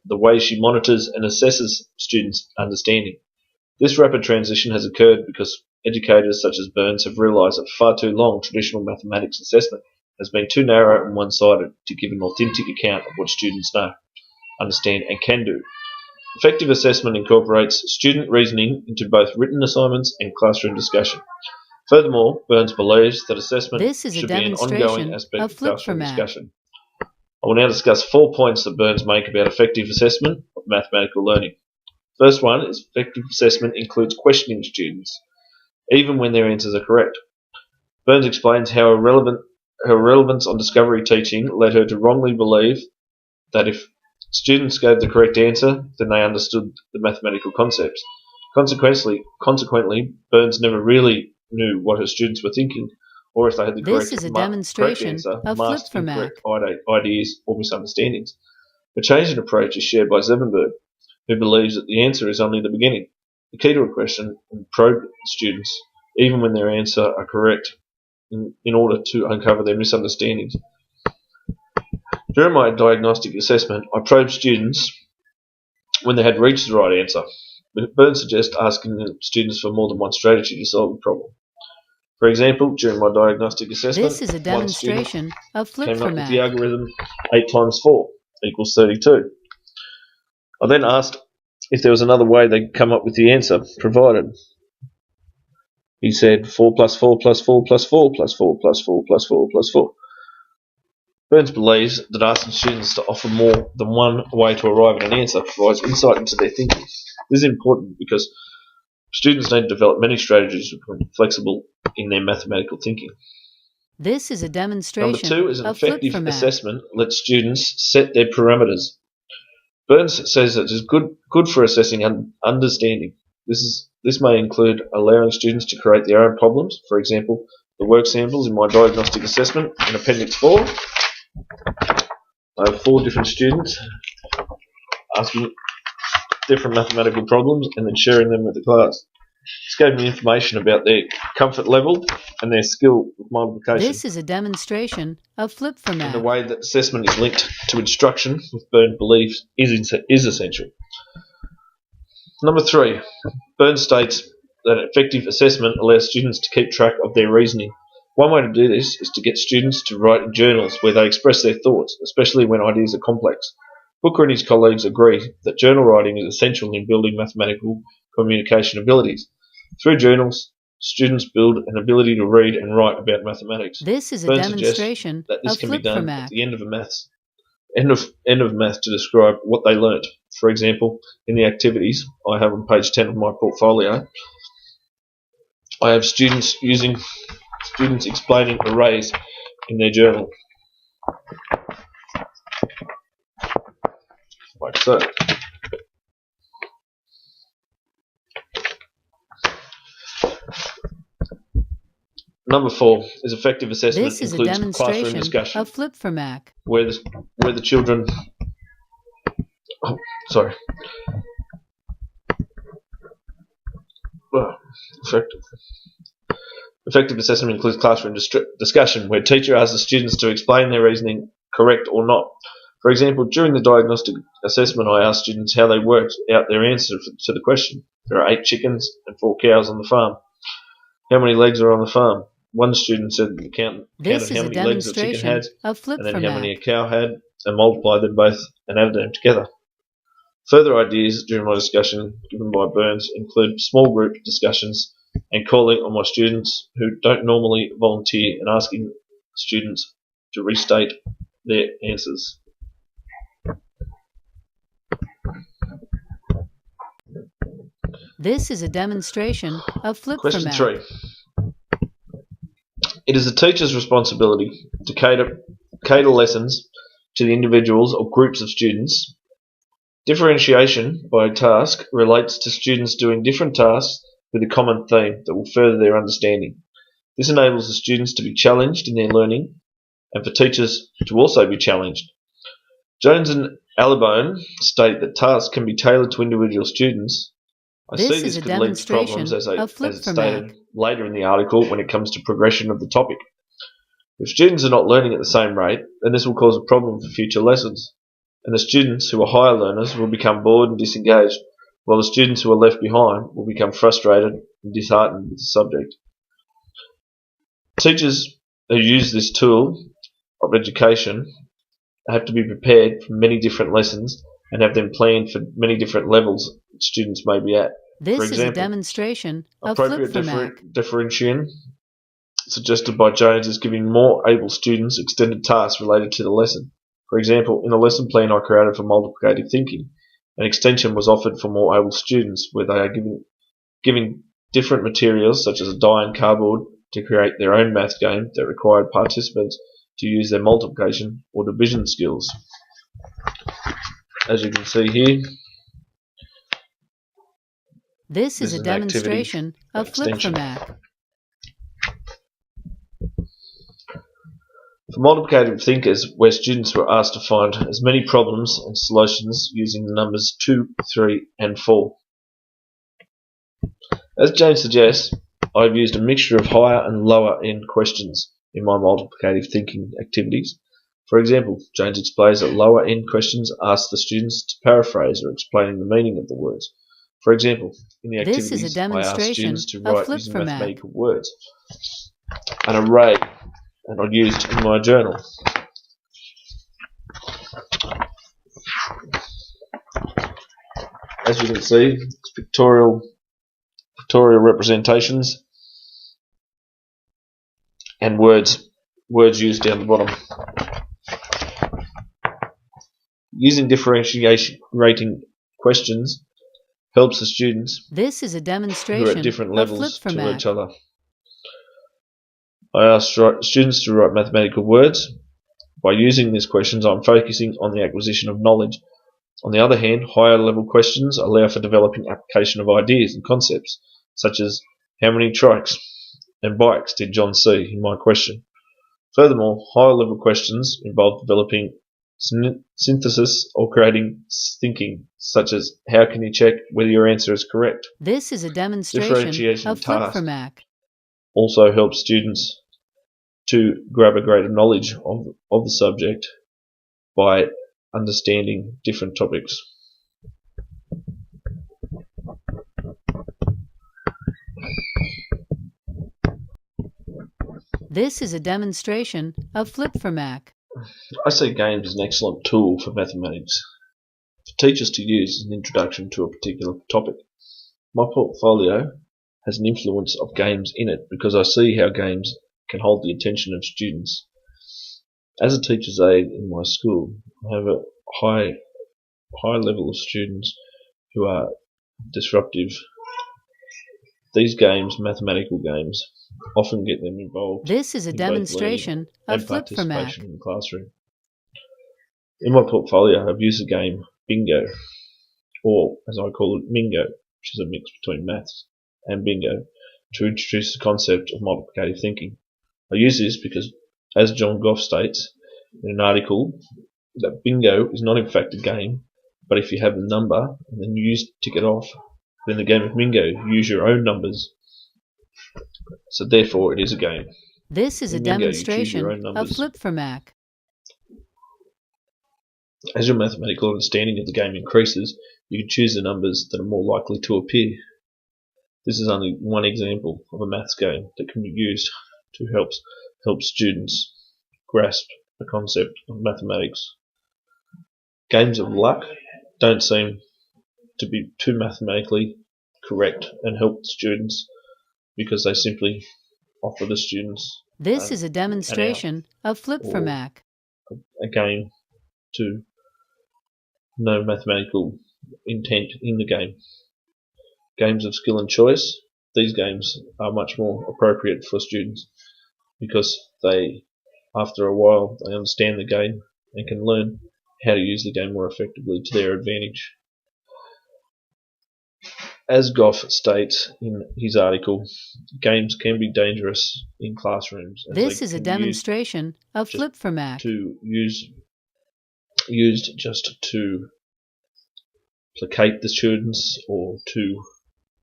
the way she monitors and assesses students' understanding. This rapid transition has occurred because educators such as Burns have realised that far too long traditional mathematics assessment has been too narrow and one-sided to give an authentic account of what students know, understand and can do. Effective assessment incorporates student reasoning into both written assignments and classroom discussion. Furthermore, Burns believes that assessment This is a should be an ongoing demonstration aspect of of classroom Flip4Math. discussion. I will now discuss 4 points that Burns make about effective assessment of mathematical learning. First one is effective assessment includes questioning students, even when their answers are correct. Burns explains how her relevance on discovery teaching led her to wrongly believe that if students gave the correct answer, then they understood the mathematical concepts. Consequently, Burns never really knew what her students were thinking, or if they had the This correct is a demonstration answer, of masked Flip4Math. incorrect ideas or misunderstandings. A change in approach is shared by Zevenberg, who believes that the answer is only the beginning. The key to a question and probe students, even when their answer are correct, in order to uncover their misunderstandings. During my diagnostic assessment, I probed students when they had reached the right answer. Burns suggests asking students for more than one strategy to solve the problem. For example, during my diagnostic assessment, This is a one student demonstration of came up with the Flip4Math. algorithm 8 times 4 equals 32. I then asked if there was another way they could come up with the answer provided. He said 4 plus 4 plus 4 plus 4 plus 4 plus 4 plus 4 plus 4. Burns believes that asking students to offer more than one way to arrive at an answer provides insight into their thinking. This is important because students need to develop many strategies to become flexible in their mathematical thinking. This is a Number demonstration 2 is an of effective Flip4Math. assessment lets students set their parameters. Burns says that it is good for assessing understanding. This may include allowing students to create their own problems. For example, the work samples in my diagnostic assessment in Appendix 4. I have 4 different students asking different mathematical problems and then sharing them with the class. This gave me information about their comfort level and their skill with multiplication. This is a demonstration of And the Flip4Math. way that assessment is linked to instruction, which Burns believes is essential. Number 3, Burns states that effective assessment allows students to keep track of their reasoning. One way to do this is to get students to write in journals where they express their thoughts, especially when ideas are complex. Booker and his colleagues agree that journal writing is essential in building mathematical communication abilities. Through journals, students build an ability to read and write about mathematics. This is a Burns suggests demonstration that this of can be done at Flip4Math. the end of math to describe what they learnt. For example, in the activities I have on page 10 of my portfolio, I have students explaining arrays in their journal, like so. Number 4 is effective assessment This is a includes classroom demonstration discussion, of Flip4Math. where the children. Oh, sorry. Well, effective assessment includes classroom discussion, where teacher asks the students to explain their reasoning correct or not. For example, during the diagnostic assessment, I asked students how they worked out their answer to the question. There are 8 chickens and 4 cows on the farm. How many legs are on the farm? One student said counted This is how a many legs a chicken demonstration had, of and then how many a Flip4Math. cow had, and multiplied them both and added them together. Further ideas during my discussion given by Burns include small group discussions and calling on my students who don't normally volunteer and asking students to restate their answers. This is a demonstration of Question Flip4Math. 3. It is the teacher's responsibility to cater lessons to the individuals or groups of students. Differentiation by task relates to students doing different tasks with a common theme that will further their understanding. This enables the students to be challenged in their learning and for teachers to also be challenged. Jones and Allibone state that tasks can be tailored to individual students. I This see is this a could lead to problems demonstration of as it's Flip4Math. stated later in the article when it comes to progression of the topic. If students are not learning at the same rate, then this will cause a problem for future lessons. and the students who are higher learners will become bored and disengaged, while the students who are left behind will become frustrated and disheartened with the subject. Teachers who use this tool of education have to be prepared for many different lessons and have them planned for many different levels students may be at. This For is a example, demonstration of appropriate Flip4Mac. differentiation suggested by Jones is giving more able students extended tasks related to the lesson. For example, in the lesson plan I created for multiplicative thinking, an extension was offered for more able students where they are given different materials such as a die and cardboard to create their own math game that required participants to use their multiplication or division skills. As you can see here, This is a an activity demonstration of extension. Flip4Mac. For multiplicative thinkers, where students were asked to find as many problems and solutions using the numbers 2, 3, and 4. As James suggests, I've used a mixture of higher and lower end questions in my multiplicative thinking activities. For example, James explains that lower end questions ask the students to paraphrase or explaining the meaning of the words. For example, in the This is a activities, I ask demonstration students to of write using Flip4Mac. mathematical words, an array that I used in my journal. As you can see, it's pictorial representations and words used down the bottom. Using differentiation rating questions helps the students This is a who are at demonstration different of levels to each Flip4Mac. other. I ask students to write mathematical words. By using these questions, I'm focusing on the acquisition of knowledge. On the other hand, higher level questions allow for developing application of ideas and concepts, such as how many trikes and bikes did John see in my question. Furthermore, higher level questions involve developing synthesis or creating thinking, such as how can you check whether your answer is correct. This is a demonstration Differentiation of task Flip4Mac. also helps students to grab a greater knowledge of the subject by understanding different topics. This is a demonstration of Flip4Mac. I see games as an excellent tool for mathematics for teachers to use as an introduction to a particular topic. My portfolio has an influence of games in it because I see how games can hold the attention of students. As a teacher's aide in my school, I have a high level of students who are disruptive. These games, mathematical games, often get them involved This is a in both demonstration learning of and participation Flip4Mac. in the classroom. In my portfolio, I've used the game Bingo, or as I call it, Mingo, which is a mix between maths and bingo, to introduce the concept of multiplicative thinking. I use this because, as John Goff states in an article, that bingo is not in fact a game, but if you have a number and then you tick it off, then the game of bingo, you use your own numbers. So therefore, it is a game. This is a In bingo, you choose demonstration your own of numbers. Flip4Mac. As your mathematical understanding of the game increases, you can choose the numbers that are more likely to appear. This is only one example of a maths game that can be used to help students grasp the concept of mathematics. Games of luck don't seem to be too mathematically correct and help students because they simply offer the students This is a demonstration of Flip4Mac. a game to no mathematical intent in the game. Games of skill and choice, these games are much more appropriate for students because they, after a while, they understand the game and can learn how to use the game more effectively to their advantage. As Goff states in his article, games can be dangerous in classrooms. As This they is a can demonstration of just Flip4Mac. used just to placate the students or to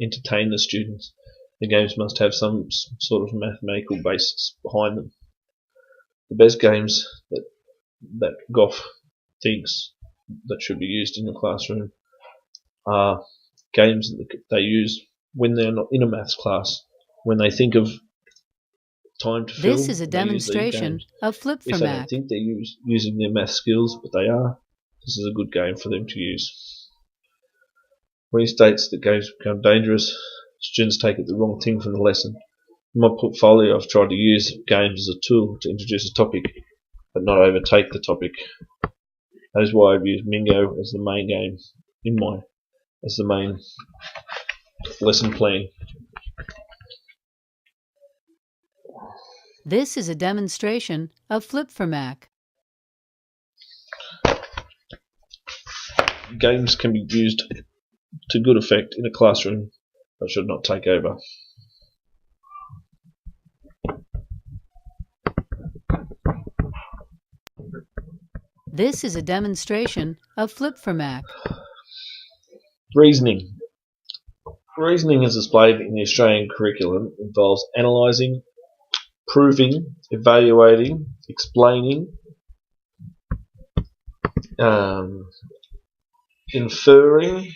entertain the students. The games must have some sort of mathematical basis behind them. The best games that Goff thinks that should be used in the classroom are games that they use when they're not in a maths class. When they think of time to fill, This is a they use these demonstration games. of Flip If for they don't Mac. think they're using their math skills, but they are, this is a good game for them to use. When he states that games become dangerous, students take it the wrong thing from the lesson. In my portfolio, I've tried to use games as a tool to introduce a topic, but not overtake the topic. That is why I've used Mingo as the main game as the main lesson plan. This is a demonstration of Flip for Mac. Games can be used to good effect in a classroom, but should not take over. This is a demonstration of Flip for Mac. Reasoning. Reasoning as displayed in the Australian curriculum involves analysing, proving, evaluating, explaining, inferring,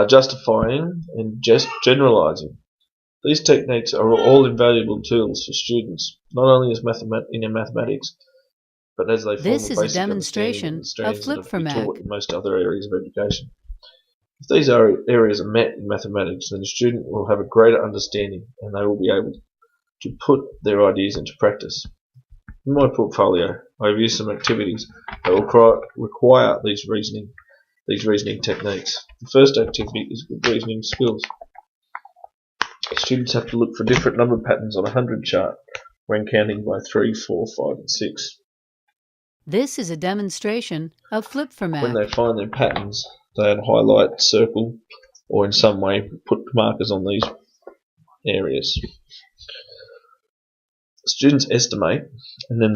justifying, and just generalising. These techniques are all invaluable tools for students, not only in mathematics, but as they form This a is a basic understanding demonstration of the of strands that Flip have for been Mac. taught in most other areas of education. If these areas are met in mathematics, then the student will have a greater understanding and they will be able to put their ideas into practice. In my portfolio, I have used some activities that will require these reasoning techniques. The first activity is good reasoning skills. Students have to look for different number patterns on a 100 chart when counting by 3, 4, 5, and 6. This is a demonstration of Flip for Mac. When they find their patterns, they highlight, circle, or in some way put markers on these areas. Students estimate, and then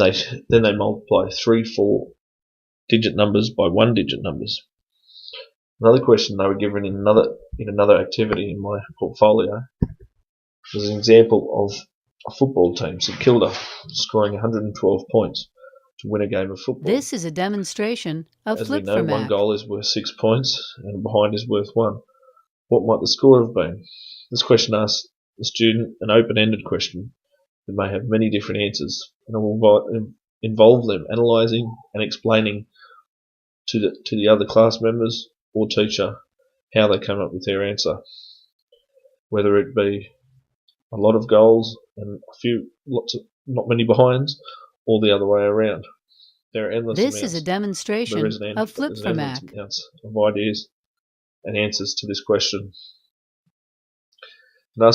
they multiply 3, 4 digit numbers by 1 digit numbers. Another question they were given in another activity in my portfolio was an example of a football team, St Kilda, scoring 112 points to win a game of football. This is a demonstration of As we Flip know, for one Mac. goal is worth 6 points and a behind is worth 1. What might the score have been? This question asks the student an open-ended question that may have many different answers, and it will involve them analysing and explaining to the other class members or teacher how they come up with their answer, whether it be a lot of goals and not many behinds, or the other way around. There are endless This amounts. is a demonstration of Flip for Mac. Amounts of ideas and answers to this question. And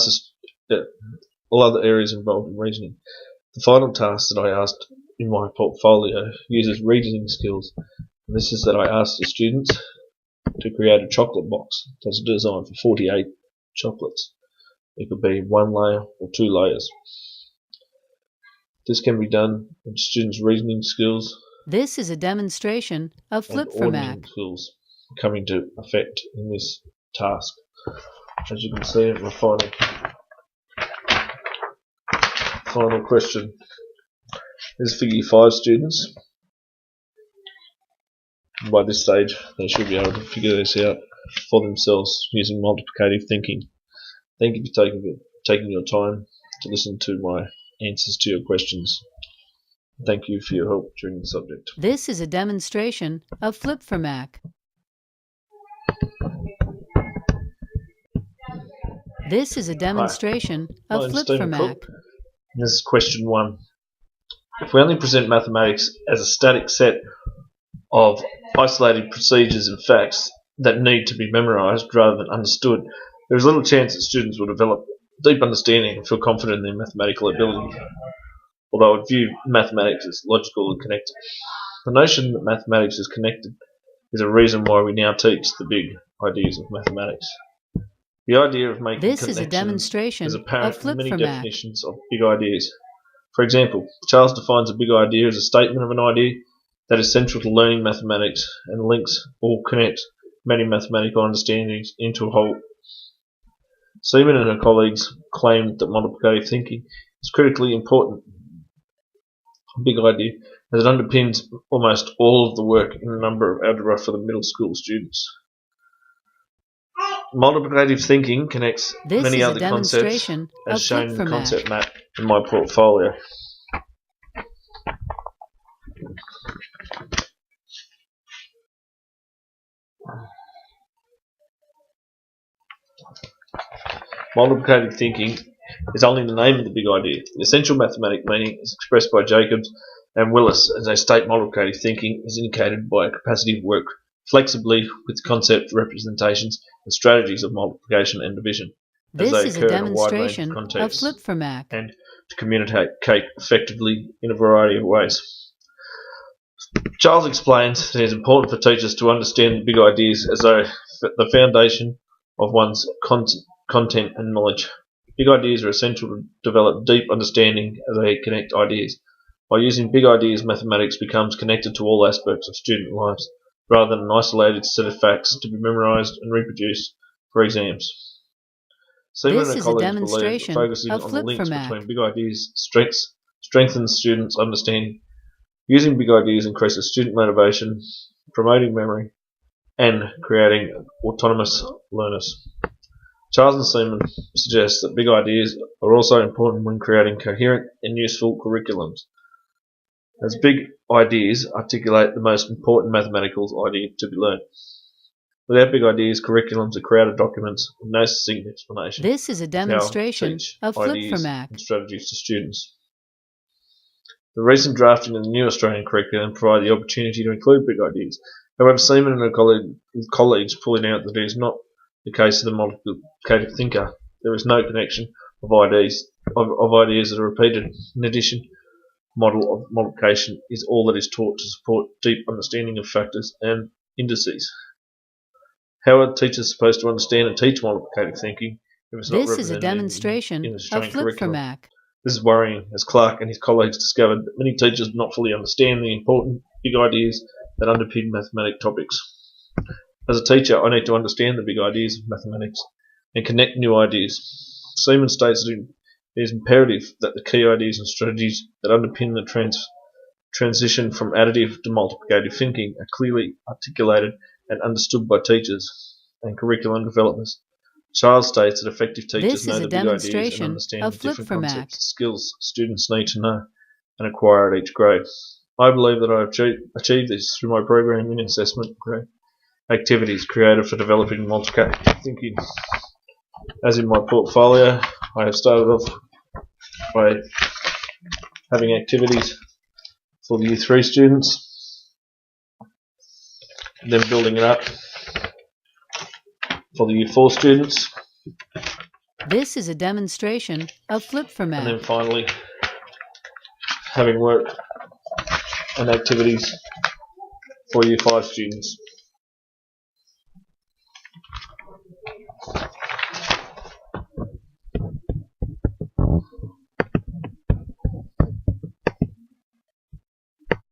all other areas involved in reasoning. The final task that I asked in my portfolio uses reasoning skills. And this is that I asked the students to create a chocolate box that's designed for 48 chocolates. It could be 1 layer or 2 layers. This can be done with students' reasoning skills This is a demonstration of and Flip for Mac. ordering skills coming to effect in this task. As you can see, my final question is for Year 5 students. By this stage, they should be able to figure this out for themselves using multiplicative thinking. Thank you for taking your time to listen to my answers to your questions. Thank you for your help during the subject. This is a demonstration of Flip for Mac. This is a demonstration My of name's Flip for Stephen Mac. Cook, and this is question 1. If we only present mathematics as a static set of isolated procedures and facts that need to be memorised rather than understood, there is little chance that students will develop deep understanding and feel confident in their mathematical ability, although I would view mathematics as logical and connected. The notion that mathematics is connected is a reason why we now teach the big ideas of mathematics. The idea of making This is a connections demonstration is of apparent in Flip many for Mac. definitions of big ideas. For example, Charles defines a big idea as a statement of an idea that is central to learning mathematics and links or connects many mathematical understandings into a whole. Seaman and her colleagues claim that multiplicative thinking is critically important. A big idea as it underpins almost all of the work in a number of algebra for the middle school students. Multiplicative thinking connects This many is a other concepts demonstration as of shown in the Flip4Mac. concept map in my portfolio. Multiplicative thinking is only the name of the big idea. The essential mathematic meaning is expressed by Jacobs and Willis as they state multiplicative thinking is indicated by a capacity to work flexibly with concept representations and strategies of multiplication and division as This they is a occur in a wide range of demonstration of contexts Flip4Mac. and to communicate effectively in a variety of ways. Charles explains that it is important for teachers to understand the big ideas as though the foundation of one's content and knowledge. Big ideas are essential to develop deep understanding as they connect ideas. By using big ideas, mathematics becomes connected to all aspects of student lives, rather than an isolated set of facts to be memorized and reproduced for exams. Seaman This and is a colleagues believe that demonstration focusing of on the links Flip4Mac. between big ideas strengthens students' understanding. Using big ideas increases student motivation, promoting memory, and creating autonomous learners. Charles and Seaman suggest that big ideas are also important when creating coherent and useful curriculums, as big ideas articulate the most important mathematical idea to be learned. Without big ideas, curriculums are crowded documents with no succinct explanation. This is a demonstration teach of ideas Flip4Mac. and strategies to students. The recent drafting of the new Australian curriculum provided the opportunity to include big ideas. However, Seaman and her colleagues pointed out that it is not the case of the multiplicative thinker. There is no connection of ideas that are repeated. In addition, model of multiplication is all that is taught to support deep understanding of factors and indices. How are teachers supposed to understand and teach multiplicative thinking if it's not This is a represented in demonstration the of Australian curriculum? Flip4Mac. This is worrying, as Clark and his colleagues discovered that many teachers do not fully understand the important big ideas that underpin mathematics topics. As a teacher, I need to understand the big ideas of mathematics and connect new ideas. Seaman states that it is imperative that the key ideas and strategies that underpin the transition from additive to multiplicative thinking are clearly articulated and understood by teachers and curriculum developers. Charles states that effective teachers This know is a the big ideas and demonstration understand of the different Flip4Mac. concepts and skills students need to know and acquire at each grade. I believe that I have achieved this through my program in assessment grade activities created for developing multiplicative thinking. As in my portfolio, I have started off by having activities for the Year 3 students, then building it up for the Year 4 students, This is a demonstration of and then Flip4Mac. finally having work and activities for Year 5 students.